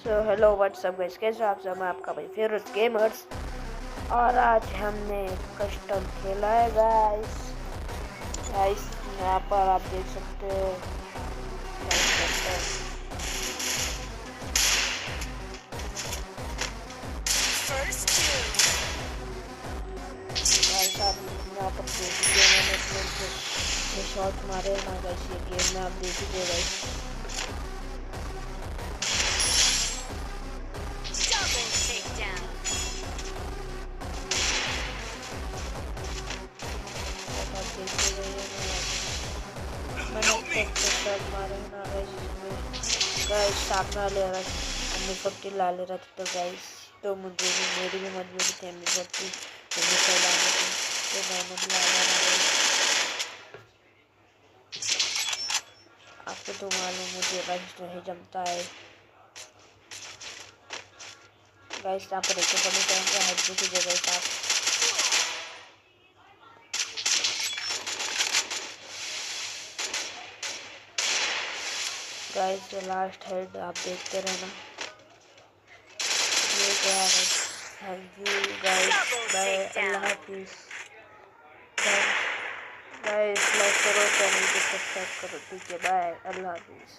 So hello what's up guys, कैसे हो आप सब। मैं आपका भाई फेवरेट गेमर्स। और आज हमने कस्टम खेला है गाइस। यहाँ पर आप देख सकते हो गाइस। आप यहाँ पर देख लीजिए, मैंने अपने शॉट मारे हैं ना गाइस। ये गेम में आप देख लीजिए गाइस। मैंने शॉट मारे हैं ना गाइस। गाइस सामने वाले M40 ला ले रहा था तो गाइस, तो मुझे भी मेरी भी मजबूरी थी M40 लाने की, तो मैंने भी ला लिया। आपको तो मालूम मुझे गाइस नहीं जमता है गाइस। यहाँ पर एक बड़े टाइम का हेड की जगह आप गाइस। ये लास्ट हेड आप देखते रहना। ये क्या है? थैंक यू गाइस, बाय, अल्लाह हाफिज़। गाइस लाइक करो, चैनल को सब्सक्राइब करो, ठीक है, बाय, अल्लाह हाफिज़।